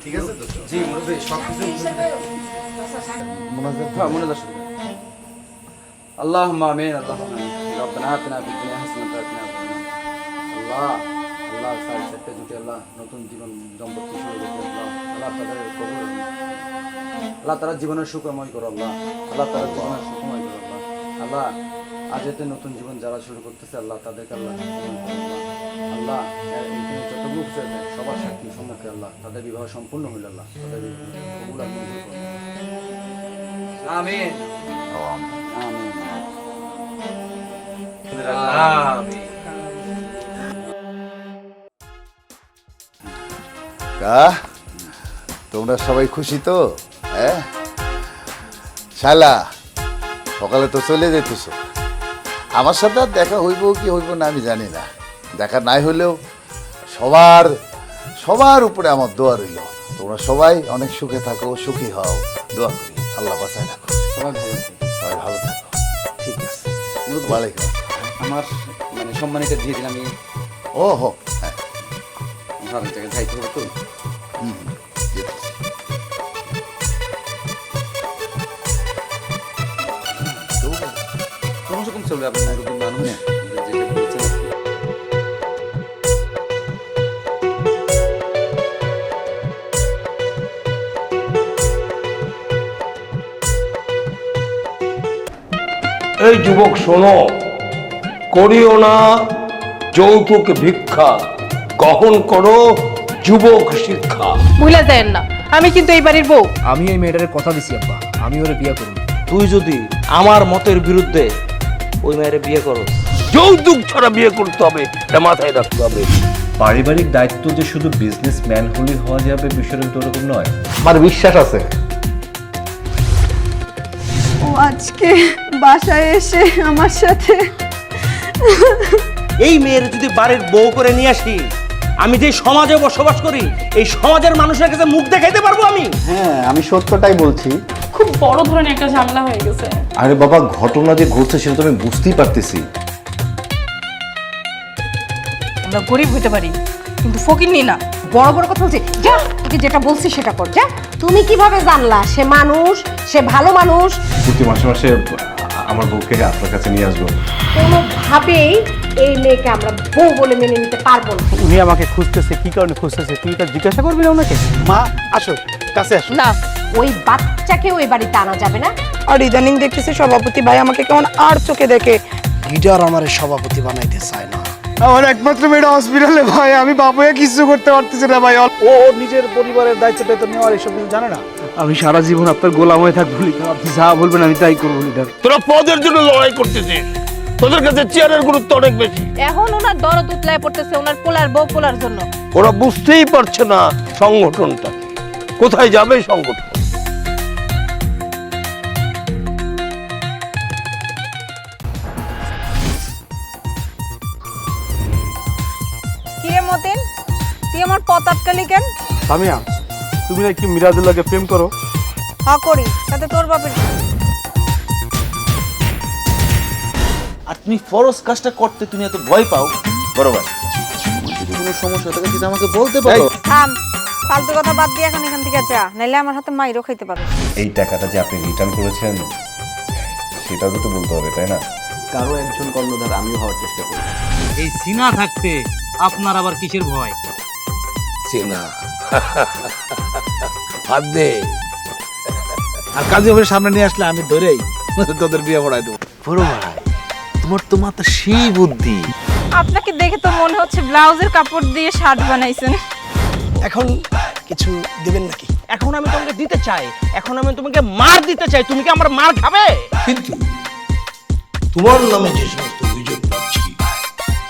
ঠিক আছে তো? জি, সবকিছু মনে اللهم امين اللهم امين ربنا آتنا في الدنيا حسنة وقنا عذاب النار আল্লাহ আল্লাহ সাইড সেটে জুটে আল্লাহ নতুন জীবন দম্পতি শুরু করতে আল্লাহ আল্লাহ তাদের কবুল আল্লাহ তারা জীবনের সুখময় করো আল্লাহ আল্লাহ তারা জীবনের সুখময় করো আল্লাহ আল্লাহ আজ এতে নতুন জীবন যারা শুরু করতেছে আল্লাহ তাদেরকে আল্লাহ আল্লাহ এখানে যত গ্রুপ আছে সবার সাক্ষী সম্মুখে আল্লাহ তাদের বিবাহ সম্পূর্ণ হইল আল্লাহ তাদের কবুল আর মঞ্জুর করুন। আমিন আমিন। কা তোমরা সবাই খুশি তো? হ্যাঁ শালা, সকালে তো চলে যেতেছ, আমার সাথে আর দেখা হইব কি হইব না আমি জানি না। দেখা নাই হইলেও সবার সবার উপরে আমার দোয়া রইল। তোমরা সবাই অনেক সুখে থাকো, সুখী হও, দোয়া করি। আল্লাহ বাঁচায় রাখো, সবাই ভালো আছে। সবাই ভালো থাকো। ঠিক আছে, ওয়ালাইকুম আসসালাম। আমার মানে সম্মানিটা দিয়ে দিলাম আমি ও হো, হ্যাঁ ভালো জায়গায় যাইতে হবে তো। যেতেছি। কোনো রকম চলবে আপনার এরকম মানুষ যেটা বলছেন আপনি। এই যুবক শোনো, করিও না যৌতুক ভিক্ষা, গ্রহণ করো যুবক শিক্ষা। ভুলে যান না, আমি কিন্তু এই বাড়ির বউ। আমি এই মেয়েটার কথা দিছি আব্বা, আমি ওরে বিয়ে করব। তুই যদি আমার মতের বিরুদ্ধে ওই মেয়ের বিয়ে করো, যৌতুক ছাড়া বিয়ে করতে হবে, এটা মাথায় রাখতে হবে। পারিবারিক দায়িত্ব যে শুধু বিজনেসম্যান হলেই হওয়া যাবে বিষয়টা তো ওরকম নয়। আমার বিশ্বাস আছে। ও আজকে বাসায় এসে আমার সাথে এই মেয়ের যদি বাড়ির বউ করে নিয়ে আসি, আমি যে সমাজে বসবাস করি এই সমাজের মানুষের কাছে মুখ দেখাইতে পারবো আমি? হ্যাঁ, আমি সত্যটাই বলছি। খুব বড় ধরনের একটা ঝামেলা হয়ে গেছে। আরে বাবা, ঘটনা যে ঘটছে সেটা তো আমি বুঝতেই পারতেছি। আমরা গরিব হতে পারি কিন্তু ফকিরনি না। বড় বড় কথা বলছে, যা তোকে যেটা বলছি সেটা কর, যা। তুমি কিভাবে জানলা সে মানুষ, সে ভালো মানুষ? প্রতি মাসে মাসে আমার বউকে আপনার কাছে নিয়ে আসবো। কোনোভাবেই এই মেয়েকে আমরা বউ বলে মেনে নিতে পারবো না। উনি আমাকে খুঁজতেছে, কি কারণে খুঁজতেছে তুই তা জিজ্ঞাসা করবি না ওনাকে? মা আসো, কাছে আসো। না, ওই বাচ্চাকে ওই বাড়িতে আনা যাবে না। আর ইদানিং দেখতেছি সভাপতি ভাই আমাকে কেমন আর চোখে দেখে। লিডার আমার সভাপতি বানাইতে চায় না। আমার একমাত্র মেয়েটা হসপিটালে ভাই, আমি বাবুকে কিছু করতে পারতেছি না ভাই। ও নিজের পরিবারের দায়িত্বটা তো নেওয়ার এসব কিছু জানে না। আমি সারা জীবন আপনার গোলাম হয়ে থাকবো লিডার, আপনি যা বলবেন আমি তাই করবো লিডার। তোরা পদের জন্য লড়াই করতেছিস, তোদের কাছে চেয়ারের গুরুত্ব অনেক বেশি। এখন ওনার দরদ উতলায় পড়তেছে ওনার পোলার বউ পোলার জন্য। ওরা বুঝতেই পারছে না সংগঠনটা কোথায় যাবে। সংগঠন কি রে মতিন, তুই আমার পথ আটকালি কেন? সামিয়া, তুমি নাকি মিরাজুল্লাহকে প্রেম করো? হ্যাঁ করি, তাতে তোর বাপের। আর তুমি ফরজ কাজটা করতে তুমি এত ভয় পাও? বরাবর যদি কোনো সমস্যা থাকে সেটা আমাকে বলতে পারো। থাম, ফালতু কথা বাদ দিয়ে এখন এখান থেকে যা, নাইলে আমার হাতে মাইরও খাইতে পারো। এই টাকাটা যে আপনি রিটার্ন করেছেন সেটাও তো বলতে হবে, তাই না? কারো একজন কর্ণধার আমিও হওয়ার চেষ্টা করি। এই সিনা থাকতে আপনার আবার কিসের ভয়? চেনা হাত দে। আর কাজী অফিসের সামনে নিয়ে আসলে আমি ধরেই তোদের বিয়ে পড়াই দেবো। বড় ভাই, তোমার তো মাথা সেই বুদ্ধি। আপনাকে দেখে তো মনে হচ্ছে ব্লাউজের কাপড় দিয়ে শার্ট বানাইছেন। এখন কিছু দিবেন নাকি? এখন আমি তোমাকে দিতে চাই, এখন আমি তোমাকে মার দিতে চাই, তুমি কি আমার মার খাবে? কিন্তু তোমার নামে যে সমস্ত অভিযোগ পাচ্ছি,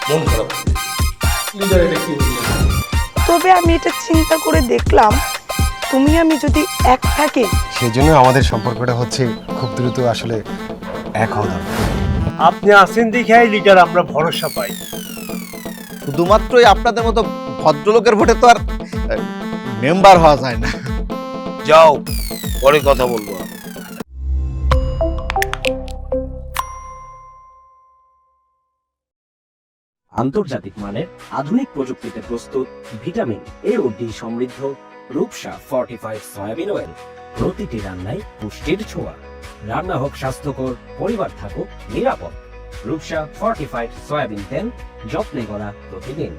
মন খারাপ হবে। লিডার, এটা কি বললেন? তবে আমি এটা চিন্তা করে দেখলাম, তুমি আমি যদি এক থাকি, সেজন্য আমাদের সম্পর্কটা হচ্ছে খুব দ্রুত আসলে এক হওয়া দরকার। আপনি আসেন দেখে লিডার আমরা ভরসা পাই। শুধুমাত্রই আপনাদের মতো ভদ্রলোকের ভোটে তো আর মেম্বার হওয়া যায় না। যাও, পরে কথা বলবো। আন্তর্জাতিক মানের আধুনিক প্রযুক্তিতে প্রস্তুত ভিটামিন এ ও ডি সমৃদ্ধ রূপসা ফর্টিফাইড সয়াবিন অয়েল প্রতিটি রান্নায় পুষ্টির ছোঁয়া। রান্না হোক স্বাস্থ্যকর, পরিবার থাকুক নিরাপদ। রূপসা ফর্টিফাইড সয়াবিন তেল, যত্নে করা প্রতিদিন।